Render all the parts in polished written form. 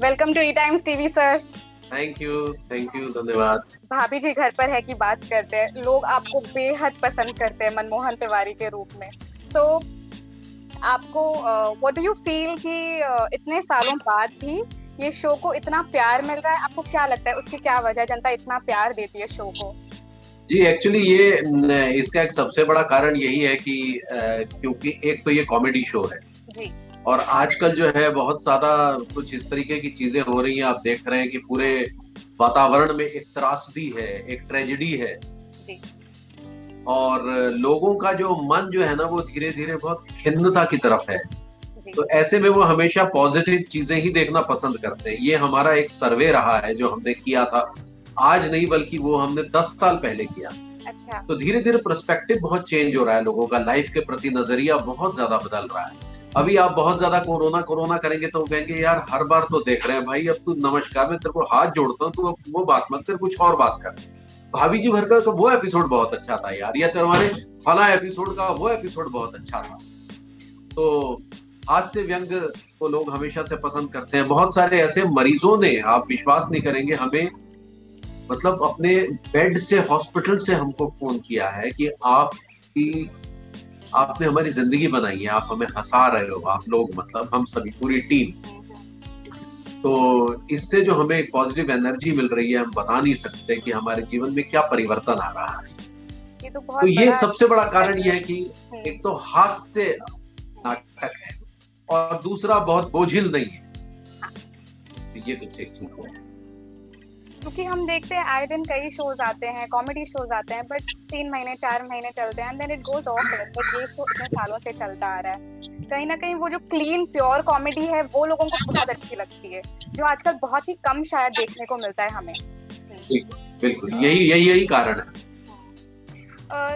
Welcome to E Times TV sir. Thank you, धन्यवाद। भाभी जी घर पर है कि बात करते हैं, लोग आपको बेहद पसंद करते हैं मनमोहन तिवारी के रूप में। सो आपको व्हाट डू यू फील कि इतने सालों बाद भी ये शो को इतना प्यार मिल रहा है, आपको क्या लगता है उसकी क्या वजह है, जनता इतना प्यार देती है शो को? जी एक्चुअली इसका एक सबसे बड़ा कारण यही है कि क्योंकि एक तो ये कॉमेडी शो है जी और आजकल जो है बहुत ज्यादा कुछ इस तरीके की चीजें हो रही हैं। आप देख रहे हैं कि पूरे वातावरण में एक त्रासदी है, एक ट्रेजेडी है जी और लोगों का जो मन जो है ना वो धीरे धीरे बहुत खिन्नता की तरफ है। जी तो ऐसे में वो हमेशा पॉजिटिव चीजें ही देखना पसंद करते हैं। ये हमारा एक सर्वे रहा है जो हमने किया था, आज नहीं बल्कि वो हमने 10 साल पहले किया। अच्छा। तो धीरे धीरे पर्सपेक्टिव बहुत चेंज हो रहा है, लोगों का लाइफ के प्रति नजरिया बहुत ज्यादा बदल रहा है। अभी आप बहुत ज्यादा कोरोना कोरोना करेंगे तो कहेंगे यार हर बार तो देख रहे हैं भाई, अब तू नमस्कार मैं तेरे को हाथ जोड़ता हूँ, तू अब वो बात मत कर, कुछ और बात कर। भाभी जी भर का तो वो एपिसोड बहुत अच्छा था यार, या तुम्हारे फला एपिसोड का वो एपिसोड बहुत अच्छा था। तो हास्य व्यंग को लोग हमेशा से पसंद करते हैं। बहुत सारे ऐसे मरीजों ने, आप विश्वास नहीं करेंगे, हमें मतलब अपने बेड से, हॉस्पिटल से हमको फोन किया है कि आपने हमारी जिंदगी बनाई है, आप हमें हंसा रहे हो, आप लोग मतलब हम सभी पूरी टीम। तो इससे जो हमें एक पॉजिटिव एनर्जी मिल रही है, हम बता नहीं सकते कि हमारे जीवन में क्या परिवर्तन आ रहा है। ये तो तो बहुत ये बड़ा सबसे बड़ा कारण ये है कि हम्म, एक तो हास्य नाटक है और दूसरा बहुत बोझिल नहीं है। तो ये कुछ एक चीज है। क्योंकि हम देखते हैं आए दिन कई शोज आते हैं, कॉमेडी शोज आते हैं, बट 3 महीने 4 महीने चलते हैं and then it goes off. But ये शो इतने सालों से चलता आ रहा है, कहीं ना कहीं वो जो क्लीन प्योर कॉमेडी है वो लोगों को बहुत अच्छी लगती है, जो आजकल बहुत ही कम शायद देखने को मिलता है हमें। बिल्कुल यही कारण है।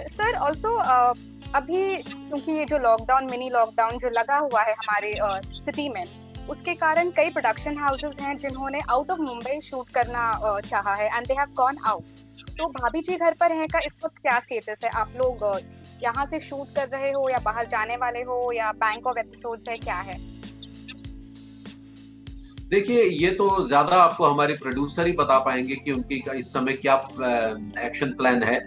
सर ऑल्सो अभी क्योंकि ये जो लॉकडाउन, मिनी लॉकडाउन जो लगा हुआ है हमारे सिटी में, उसके कारण कई प्रोडक्शन हाउसेस हैं जिन्होंने आउट ऑफ मुंबई शूट करना चाहा है and they have gone out. तो भाभी जी घर पर हैं का इस वक्त क्या स्टेटस है? आप लोग यहाँ से शूट कर रहे हो या बाहर जाने वाले हो या बैंक ऑफ एपिसोड्स है, क्या है? देखिए ये तो ज्यादा आपको हमारे प्रोड्यूसर ही बता पाएंगे कि उनकी इस समय क्या एक्शन प्लान है।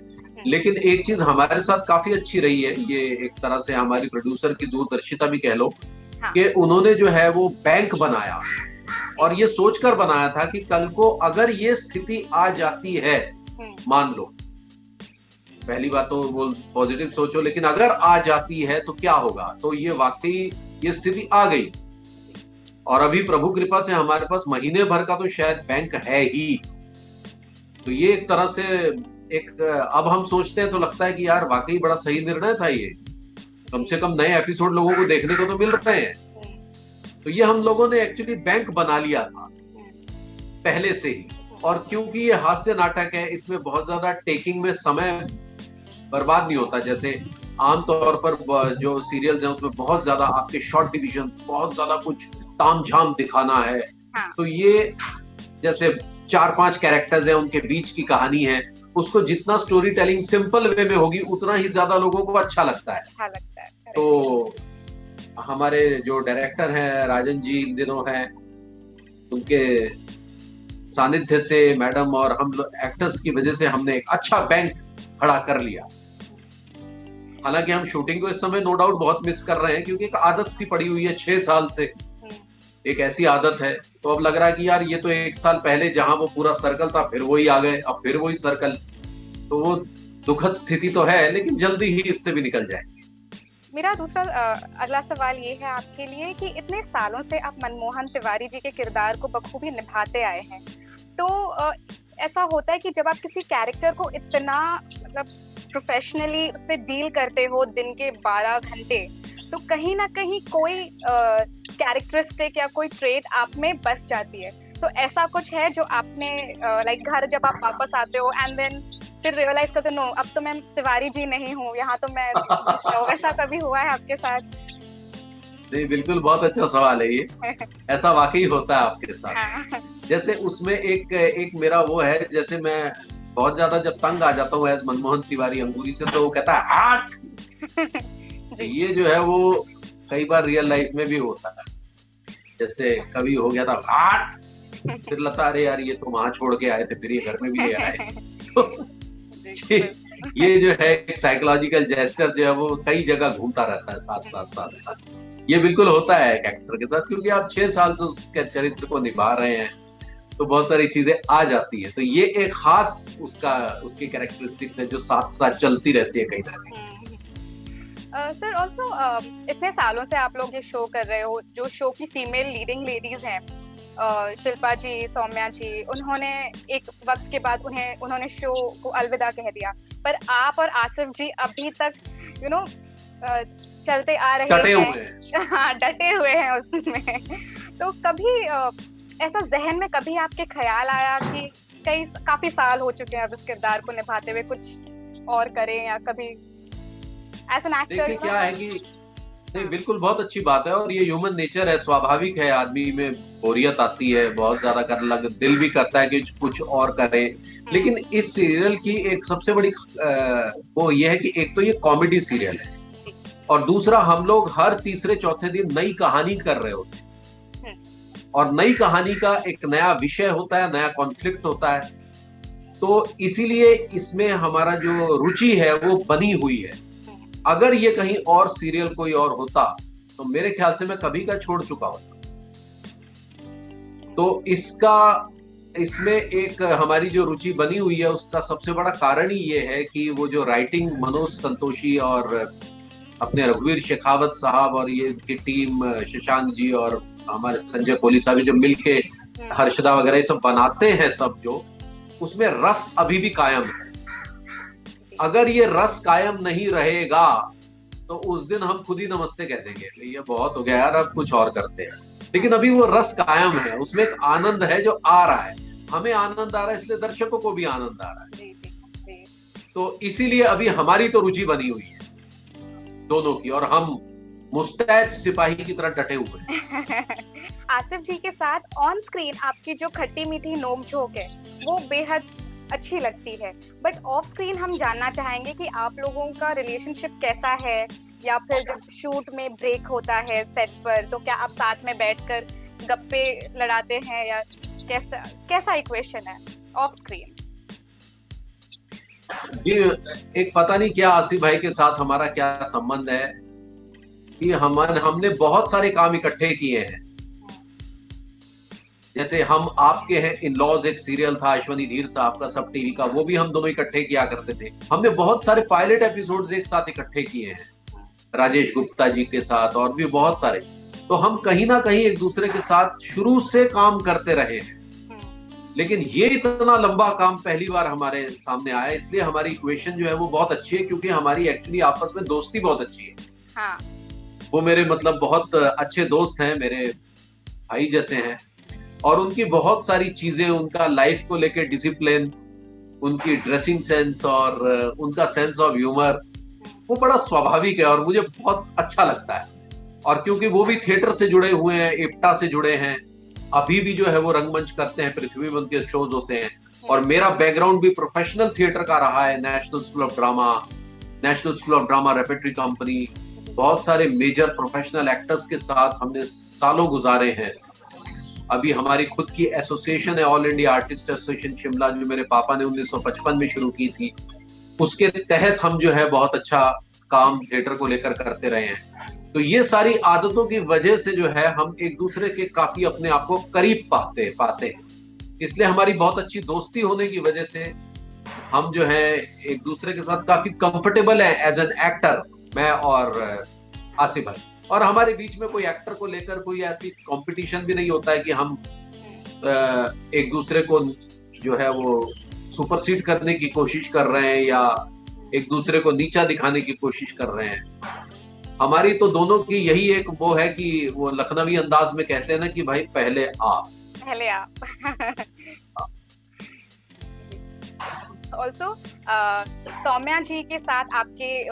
लेकिन एक चीज हमारे साथ काफी अच्छी रही है, ये एक तरह से हमारी प्रोड्यूसर की दूरदर्शिता भी कह लो, हाँ। कि उन्होंने जो है वो बैंक बनाया और ये सोचकर बनाया था कि कल को अगर ये स्थिति आ जाती है, मान लो, पहली बात तो वो पॉजिटिव सोचो, लेकिन अगर आ जाती है तो क्या होगा। तो ये वाकई ये स्थिति आ गई और अभी प्रभु कृपा से हमारे पास महीने भर का तो शायद बैंक है ही। तो ये एक तरह से अब हम सोचते हैं तो लगता है कि यार वाकई बड़ा सही निर्णय था ये, कम से कम नए एपिसोड लोगों को देखने को तो मिल रहे हैं। तो ये हम लोगों ने एक्चुअली बैंक बना लिया था पहले से ही, और क्योंकि ये हास्य नाटक है, इसमें बहुत ज्यादा टेकिंग में समय बर्बाद नहीं होता। जैसे आमतौर पर जो सीरियल्स हैं उसमें बहुत ज्यादा आपके शॉर्ट डिवीजन, बहुत ज्यादा कुछ तामझाम दिखाना है। हाँ। तो ये जैसे 4-5 कैरेक्टर्स हैं, उनके बीच की कहानी है, उसको जितना स्टोरी टेलिंग सिंपल वे में होगी उतना ही ज्यादा लोगों को अच्छा लगता है। तो हमारे जो डायरेक्टर हैं राजन जी इन दिनों हैं, उनके सानिध्य से मैडम और हम लोग एक्टर्स की वजह से हमने एक अच्छा बैंक खड़ा कर लिया। हालांकि हम शूटिंग को इस समय नो डाउट बहुत मिस कर रहे हैं, क्योंकि एक आदत सी पड़ी हुई है 6 साल से, एक ऐसी आदत है। तो अब लग रहा है कि यार ये तो 1 साल पहले जहां वो पूरा सर्कल था फिर वही आ गए, अब फिर वही सर्कल। तो वो दुखद स्थिति तो है, लेकिन जल्दी ही इससे भी निकल जाएंगे। मेरा दूसरा अगला सवाल ये है आपके लिए कि इतने सालों से आप मनमोहन तिवारी जी के किरदार को बखूबी निभाते आए हैं, तो ऐसा होता है कि जब आप किसी कैरेक्टर को इतना मतलब प्रोफेशनली उससे डील करते हो दिन के 12 घंटे, तो कहीं ना कहीं कोई कैरेक्टरिस्टिक या कोई ट्रेट आप में बस जाती है। तो ऐसा कुछ है जो आपने लाइक घर जब आप वापस आते हो एंड देन फिर रियलाइज करते हो नो अब तो मैं तिवारी जी नहीं हूँ, यहाँ तो मैं ऐसा कभी हुआ है आपके साथ? नहीं, बिल्कुल बहुत अच्छा सवाल है ये। ऐसा वाकई होता है आपके साथ। हाँ। जैसे उसमें एक मेरा वो है, जैसे मैं बहुत ज्यादा जब तंग आ जाता हूँ एज मनमोहन तिवारी अंगूरी से, तो वो कहता है हाट। ये जो है वो कई बार रियल लाइफ में भी होता है। जैसे कभी हो गया था हाट, फिर लगता अरे यार ये तो वहां छोड़ के आए थे, फिर ये घर में भी ले आए। तो ये ये जो है साइकोलॉजिकल जेस्चर जो है वो कई जगह घूमता रहता है साथ साथ साथ साथ। ये बिल्कुल होता है एक एक्टर के साथ, क्योंकि आप 6 साल से उसके चरित्र को निभा रहे हैं, तो बहुत सारी चीजें आ जाती है। तो ये एक खास उसकी कैरेक्टरिस्टिक्स है जो साथ साथ चलती रहती है कहीं ना कहीं। सर ऑल्सो इतने सालों से आप लोग ये शो कर रहे हो, जो शो की फीमेल लीडिंग लेडीज हैं, शिल्पा जी, सौम्या जी, उन्होंने एक वक्त के बाद उन्होंने शो को अलविदा कह दिया, पर आप और आसिफ जी अभी तक चलते आ रहे डटे हैं। हुए हैं। हाँ, डटे हुए हैं उसमें। तो कभी ऐसा जहन में कभी आपके ख्याल आया कि काफी साल हो चुके हैं अब इस किरदार को निभाते हुए, कुछ और करें, या कभी एज एन एक्टर? देखिए क्या है कि नहीं, बिल्कुल बहुत अच्छी बात है, और ये ह्यूमन नेचर है, स्वाभाविक है, आदमी में बोरियत आती है, बहुत ज्यादा करने लगे, दिल भी करता है कि कुछ और करें। लेकिन इस सीरियल की एक सबसे बड़ी वो ये है कि एक तो ये कॉमेडी सीरियल है, और दूसरा हम लोग हर तीसरे चौथे दिन नई कहानी कर रहे होते हैं, और नई कहानी का एक नया विषय होता है, नया कॉन्फ्लिक्ट होता है। तो इसीलिए इसमें हमारा जो रुचि है वो बनी हुई है। अगर ये कहीं और सीरियल कोई और होता तो मेरे ख्याल से मैं कभी का छोड़ चुका होता। तो इसमें एक हमारी जो रुचि बनी हुई है उसका सबसे बड़ा कारण ही ये है कि वो जो राइटिंग मनोज संतोषी और अपने रघुवीर शेखावत साहब और ये की टीम, शशांक जी और हमारे संजय कोहली साहब जो मिलके हर्षदा वगैरह ये सब बनाते हैं, सब जो उसमें रस अभी भी कायम है। अगर ये रस कायम नहीं रहेगा तो उस दिन हम खुद ही नमस्ते कह देंगे, ये बहुत हो गया यार, अब कुछ और करते हैं। लेकिन अभी वो रस कायम है, उसमें एक आनंद है जो आ रहा है, हमें आनंद आ रहा है, इसलिए दर्शकों को भी आनंद आ रहा है। तो इसीलिए अभी हमारी तो रुचि बनी हुई है दोनों की, और हम मुस्तैद सिपाही की तरह डटे हुए हैं। आसिफ जी के साथ ऑन स्क्रीन आपकी जो खट्टी मीठी नोक-झोंक है वो बेहद अच्छी लगती है, बट ऑफ स्क्रीन हम जानना चाहेंगे कि आप लोगों का रिलेशनशिप कैसा है, या फिर जब शूट में ब्रेक होता है सेट पर तो क्या आप साथ में बैठकर गप्पे लड़ाते हैं, या कैसा इक्वेशन है ऑफ स्क्रीन? जी, एक पता नहीं क्या आसिफ भाई के साथ हमारा क्या संबंध है कि हमने बहुत सारे काम इकट्ठे किए हैं। जैसे हम आपके हैं इन लॉज, एक सीरियल था अश्वनी धीर साहब का सब टीवी का, वो भी हम दोनों इकट्ठे किया करते थे। हमने बहुत सारे पायलट एपिसोड्स एक साथ इकट्ठे किए हैं राजेश गुप्ता जी के साथ, और भी बहुत सारे। तो हम कहीं ना कहीं एक दूसरे के साथ शुरू से काम करते रहे हैं, लेकिन ये इतना लंबा काम पहली बार हमारे सामने आया, इसलिए हमारी इक्वेशन जो है वो बहुत अच्छी है, क्योंकि हमारी एक्चुअली आपस में दोस्ती बहुत अच्छी है। हाँ। वो मेरे मतलब बहुत अच्छे दोस्त हैं, मेरे भाई जैसे हैं, और उनकी बहुत सारी चीजें, उनका लाइफ को लेकर डिसिप्लिन, उनकी ड्रेसिंग सेंस और उनका सेंस ऑफ ह्यूमर, वो बड़ा स्वाभाविक है और मुझे बहुत अच्छा लगता है। और क्योंकि वो भी थिएटर से जुड़े हुए हैं, इप्टा से जुड़े हैं, अभी भी जो है वो रंगमंच करते हैं, पृथ्वी वन के शोज होते हैं, और मेरा बैकग्राउंड भी प्रोफेशनल थिएटर का रहा है, national school of drama repertory company, बहुत सारे मेजर प्रोफेशनल एक्टर्स के साथ हमने सालों गुजारे हैं। अभी हमारी खुद की एसोसिएशन है, all India artist association Shimla, जो मेरे पापा ने 1955 में शुरू की थी, उसके तहत हम जो है बहुत अच्छा काम थिएटर को लेकर करते रहे हैं। तो ये सारी आदतों की वजह से जो है हम एक दूसरे के काफी अपने आप को करीब पाते हैं, इसलिए हमारी बहुत अच्छी दोस्ती होने की वजह से हम जो है एक दूसरे के साथ काफी कंफर्टेबल है एज एन एक्टर, मैं और आसिफ भाई। और हमारे बीच में कोई एक्टर को लेकर कोई ऐसी कंपटीशन भी नहीं होता है कि हम एक दूसरे को जो है वो सुपरसीड करने की कोशिश कर रहे हैं या एक दूसरे को नीचा दिखाने की कोशिश कर रहे हैं। हमारी तो दोनों की यही एक वो है कि वो लखनवी अंदाज में कहते हैं ना कि भाई पहले आप। ऑल्सो सौम्या जी के साथ आपके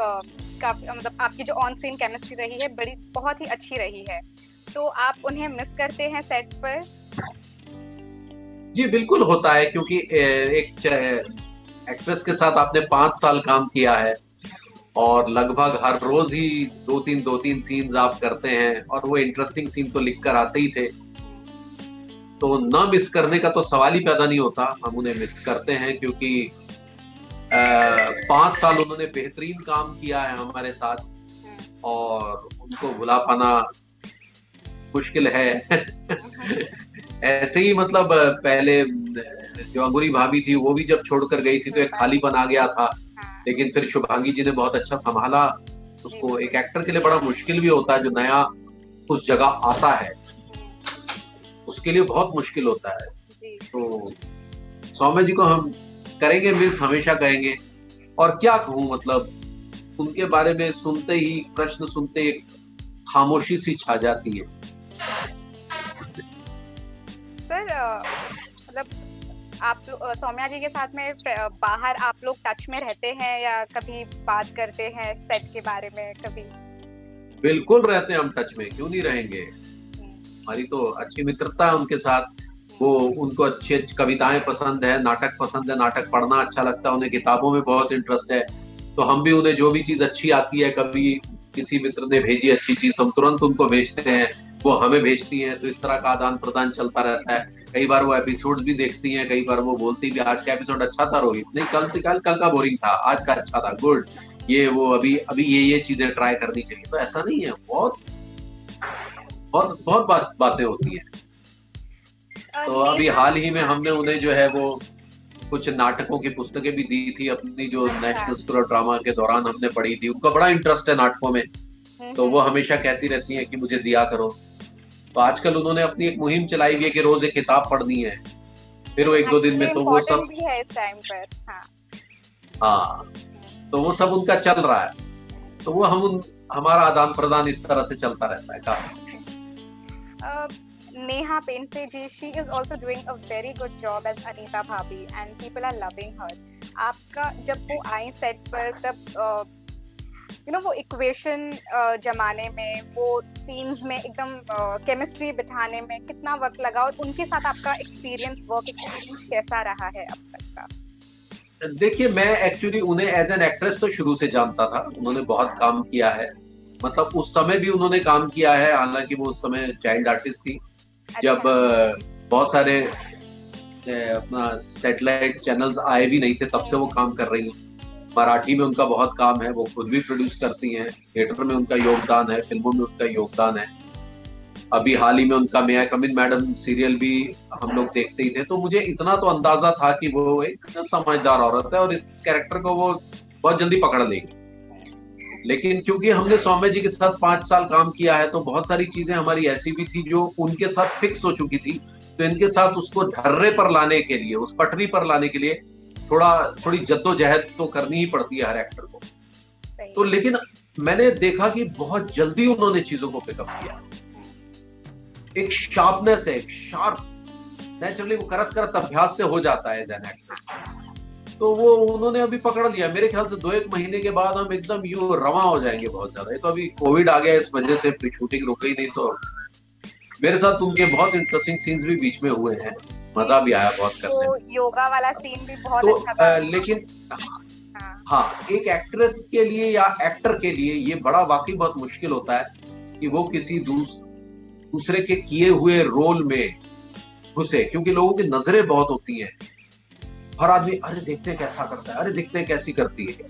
मतलब आपकी जो ऑन स्क्रीन केमिस्ट्री रही है बहुत ही अच्छी रही है, तो आप उन्हें मिस करते हैं सेट पर? जी बिल्कुल होता है, क्योंकि एक एक्ट्रेस के साथ आपने 5 साल काम किया है और लगभग हर रोज ही दो तीन सीन्स आप करते हैं, और वो इंटरेस्टिंग सीन तो लिख कर आते ही थे। तो न मिस करने का तो सवाल ही पैदा नहीं होता, हम उन्हें मिस करते हैं क्योंकि 5 साल उन्होंने बेहतरीन काम किया है हमारे साथ और उनको भुला पाना मुश्किल है। ऐसे ही मतलब पहले जो अंगूरी भाभी थी वो भी जब छोड़कर गई थी तो एक खालीपन आ गया था, लेकिन फिर शुभांगी जी ने बहुत अच्छा संभाला उसको। एक एक्टर के लिए बड़ा मुश्किल भी होता है जो नया उस जगह आता है, उसके लिए बहुत मुश्किल होता है। तो सौम्या जी को हम करेंगे मिस, हमेशा कहेंगे। और क्या कहूँ, मतलब उनके बारे में सुनते ही, प्रश्न सुनते ही खामोशी सी छा जाती है। सर मतलब आप सौम्या जी के साथ में बाहर आप लोग टच में रहते हैं या कभी बात करते हैं सेट के बारे में कभी? बिल्कुल रहते हैं हम टच में, क्यों नहीं रहेंगे। हमारी तो अच्छी मित्रता है उनके साथ। वो उनको अच्छी कविताएं पसंद है, नाटक पसंद है, नाटक पढ़ना अच्छा लगता है उन्हें, किताबों में बहुत इंटरेस्ट है। तो हम भी उन्हें जो भी चीज अच्छी आती है, कभी किसी मित्र ने भेजी अच्छी चीज हम तुरंत उनको भेजते हैं, वो हमें भेजती हैं। तो इस तरह का आदान प्रदान चलता रहता है। कई बार वो एपिसोड भी देखती हैं, कई बार वो बोलती भी आज का एपिसोड अच्छा था रोहित, नहीं कल का बोरिंग था, आज का अच्छा था, गुड, ये वो अभी ये चीजें ट्राई करनी चाहिए। तो ऐसा नहीं है, बहुत बहुत बहुत बातें होती हैं। तो अभी हाल ही में हमने उन्हें जो है वो कुछ नाटकों की पुस्तकें भी दी थी अपनी, जो नेशनल स्कूल ऑफ ड्रामा के दौरान हमने पढ़ी थी। उनको बड़ा इंटरेस्ट है नाटकों में, तो वो हमेशा कहती रहती हैं कि मुझे दिया करो। तो आजकल उन्होंने अपनी एक मुहिम चलाई हुई है कि रोज एक किताब पढ़नी है, फिर वो 1-2 दिन में, तो वो सब भी है इस टाइम पर। हाँ, तो वो सब उनका चल रहा है। तो वो हमारा आदान प्रदान इस तरह से चलता रहता है काफी। Neha Pense ji, she is also doing a very good job as Anita Bhabhi and people are loving her. आपका जब वो आई सेट पर तब वो इक्वेशन जमाने में, वो सीन्स में एकदम केमिस्ट्री बिठाने में कितना वक्त लगा और उनके साथ आपका वर्क एक्सपीरियंस कैसा रहा है अब तक का? देखिए, मैं एक्चुअली उन्हें एज एन एक्ट्रेस तो शुरू से जानता था। उन्होंने बहुत काम किया है, मतलब उस समय भी उन्होंने काम किया है, हालांकि वो उस समय चाइल्ड आर्टिस्ट थी। जब बहुत सारे अपना सैटेलाइट चैनल्स आए भी नहीं थे, तब से वो काम कर रही हैं। मराठी में उनका बहुत काम है, वो खुद भी प्रोड्यूस करती हैं, थिएटर में उनका योगदान है, फिल्मों में उनका योगदान है। अभी हाल ही में उनका मे आई कम इन मैडम सीरियल भी हम लोग देखते ही थे। तो मुझे इतना तो अंदाजा था कि वो एक समझदार औरत है और इस कैरेक्टर को वो बहुत जल्दी पकड़ लेगी। लेकिन क्योंकि हमने सौम्या जी के साथ 5 साल काम किया है, तो बहुत सारी चीजें हमारी ऐसी भी थी जो उनके साथ फिक्स हो चुकी थी। तो इनके साथ उसको ढर्रे पर लाने के लिए, उस पटरी पर लाने के लिए थोड़ी जद्दोजहद तो करनी ही पड़ती है हर एक्टर को। तो लेकिन मैंने देखा कि बहुत जल्दी उन्होंने चीजों को पिकअप किया। एक शार्पनेस है, एक शार्प, नेचुरली वो करत अभ्यास से हो जाता है एज एन एक्टर। तो वो उन्होंने अभी पकड़ लिया। मेरे ख्याल से 2-1 महीने के बाद हम एकदम यूं रवां हो जाएंगे बहुत ज्यादा। ये तो अभी कोविड आ गया, इस वजह से शूटिंग रुक गई, नहीं तो मेरे साथ उनके बहुत इंटरेस्टिंग सीन्स भी बीच में हुए हैं, मजा भी आया बहुत करने में। तो योगा वाला सीन भी बहुत अच्छा था। लेकिन हाँ, एक एक्ट्रेस के लिए या एक्टर के लिए ये बड़ा वाकई बहुत मुश्किल होता है कि वो किसी दूसरे के किए हुए रोल में घुसे, क्योंकि लोगों की नजरें बहुत होती हैं। हर आदमी अरे देखते हैं कैसा करता है, अरे देखते हैं कैसी करती है।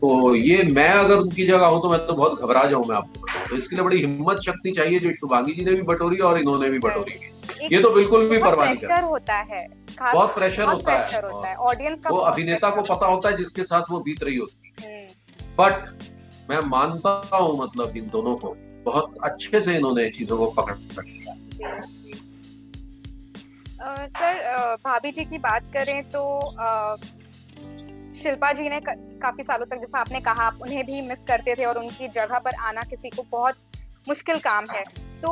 तो ये मैं अगर उनकी जगह हूं तो मैं तो बहुत घबरा जाऊं, मैं आपको बताऊं। तो इसके लिए बड़ी हिम्मत शक्ति चाहिए, जो शुभांगी जी ने भी बटोरी और इन्होंने भी बटोरी है। ये तो बिल्कुल भी परवाह नहीं करता। होता है, बहुत प्रेशर होता है, ऑडियंस का। वो अभिनेता को पता होता है जिसके साथ वो बीत रही होती है। बट मैं मानता हूँ, मतलब इन दोनों को बहुत अच्छे से इन्होंने चीजों को पकड़ लिया। सर, भाभी जी की बात करें तो शिल्पा जी ने काफी सालों तक, जैसा आपने कहा, आप उन्हें भी मिस करते थे और उनकी जगह पर आना किसी को बहुत मुश्किल काम है। तो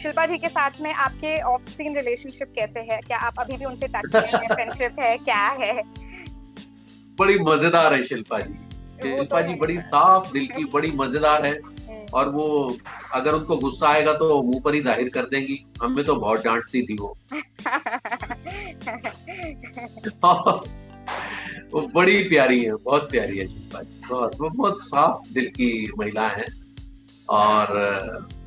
शिल्पा जी के साथ में आपके ऑफ स्क्रीन रिलेशनशिप कैसे है? क्या आप अभी भी उनसे टच में हैं? फ्रेंडशिप है, क्या है? बड़ी मजेदार है शिल्पा जी। शिल्पा जी बड़ी साफ दिल की, बड़ी मजेदार है। और वो अगर उनको गुस्सा आएगा तो मुंह पर ही जाहिर कर देंगी। हमें तो बहुत डांटती थी वो। वो बड़ी प्यारी है, बहुत प्यारी है शिल्पा जी। वो बहुत साफ दिल की महिला है। और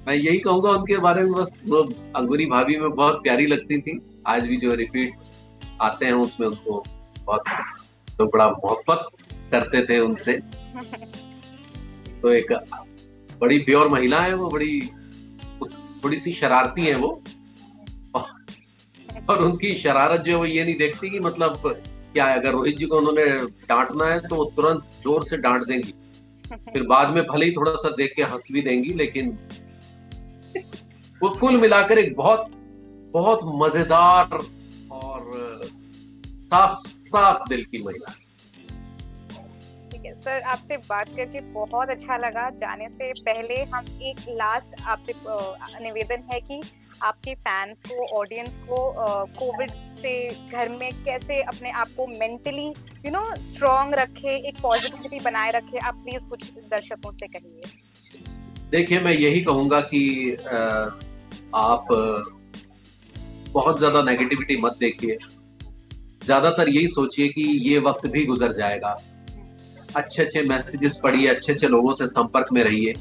मैं यही कहूंगा उनके बारे में, बस वो अंगूरी भाभी में बहुत प्यारी लगती थी। आज भी जो रिपीट आते हैं उसमें उनको बहुत तो बड़ा मोहब्बत करते थे उनसे। तो एक बड़ी प्योर महिला है वो, बड़ी थोड़ी सी शरारती है वो, और उनकी शरारत जो है वो ये नहीं देखती कि मतलब क्या है। अगर रोहित जी को उन्होंने डांटना है तो वो तुरंत जोर से डांट देंगी, फिर बाद में भले ही थोड़ा सा देख के हंस भी देंगी, लेकिन वो कुल मिलाकर एक बहुत बहुत मजेदार और साफ साफ दिल की महिला है। ठीक है सर, आपसे बात करके बहुत अच्छा लगा। जाने से पहले हम एक लास्ट आपसे निवेदन है कि आपके फैंस को, ऑडियंस को कोविड से घर में कैसे अपने आप को मेंटली स्ट्रॉन्ग रखे, एक पॉजिटिविटी बनाए रखे, आप प्लीज कुछ दर्शकों से कहिए। देखिए, मैं यही कहूंगा कि आप बहुत ज्यादा नेगेटिविटी मत देखिए, ज्यादातर यही सोचिए कि ये वक्त भी गुजर जाएगा। अच्छे अच्छे मैसेजेस पढ़िए, अच्छे अच्छे लोगों से संपर्क में रहिए।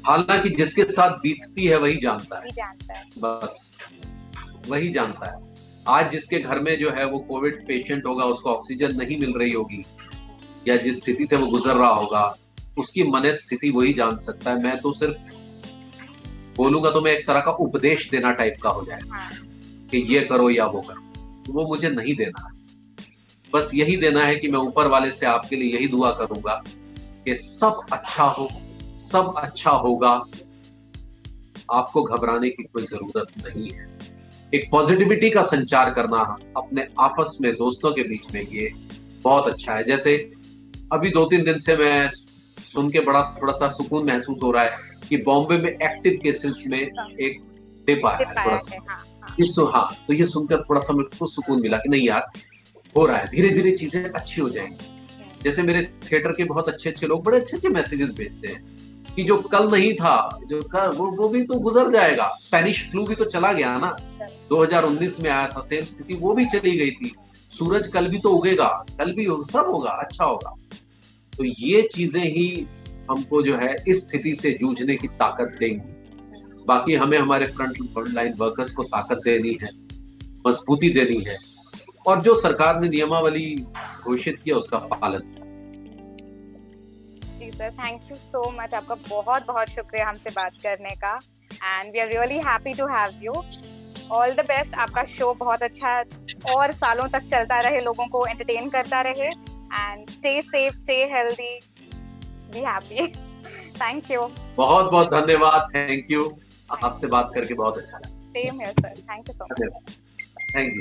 हालांकि जिसके साथ बीतती है वही जानता है, बस वही जानता है। आज जिसके घर में जो है वो कोविड पेशेंट होगा, उसको ऑक्सीजन नहीं मिल रही होगी, या जिस स्थिति से वो गुजर रहा होगा, उसकी मनस्थिति वही जान सकता है। मैं तो सिर्फ बोलूंगा तो मैं एक तरह का उपदेश देना टाइप का हो जाएगा कि ये करो या वो करो, वो मुझे नहीं देना है। बस यही देना है कि मैं ऊपर वाले से आपके लिए यही दुआ करूंगा कि सब अच्छा हो, सब अच्छा होगा, आपको घबराने की कोई जरूरत नहीं है। एक पॉजिटिविटी का संचार करना अपने आपस में, दोस्तों के बीच में, ये बहुत अच्छा है। जैसे अभी 2-3 दिन से मैं सुन के बड़ा थोड़ा सा सुकून महसूस हो रहा है कि बॉम्बे में एक्टिव केसेस में एक डिप आया है थोड़ा सा। हाँ, तो ये सुनकर थोड़ा सा मेरे को सुकून मिला कि नहीं यार, हो रहा है, धीरे धीरे चीजें अच्छी हो जाएंगी। जैसे मेरे थिएटर के बहुत अच्छे अच्छे लोग बड़े अच्छे अच्छे मैसेजेस भेजते हैं कि जो कल नहीं था, जो कल वो भी तो गुजर जाएगा। स्पेनिश फ्लू भी तो चला गया ना, 2019 में आया था, सेम स्थिति वो भी चली गई थी। सूरज कल भी तो उगेगा, कल भी सब होगा, अच्छा होगा। तो ये चीजें ही हमको जो है इस स्थिति से जूझने की ताकत देंगी। बाकी हमें हमारे फ्रंट लाइन वर्कर्स को ताकत देनी है, मजबूती देनी है, और जो सरकार ने नियमावली घोषित किया उसका पालन। जी sir, thank you so much, आपका बहुत बहुत शुक्रिया हमसे बात करने का, and we are really happy to have you. All the best, आपका शो बहुत अच्छा और सालों तक चलता रहे, लोगों को एंटरटेन करता रहे, and stay safe, stay healthy, be happy. Thank you, बहुत बहुत धन्यवाद, थैंक यू। आपसे बात करके बहुत अच्छा लगा। Same here sir, thank you so much. Thank you.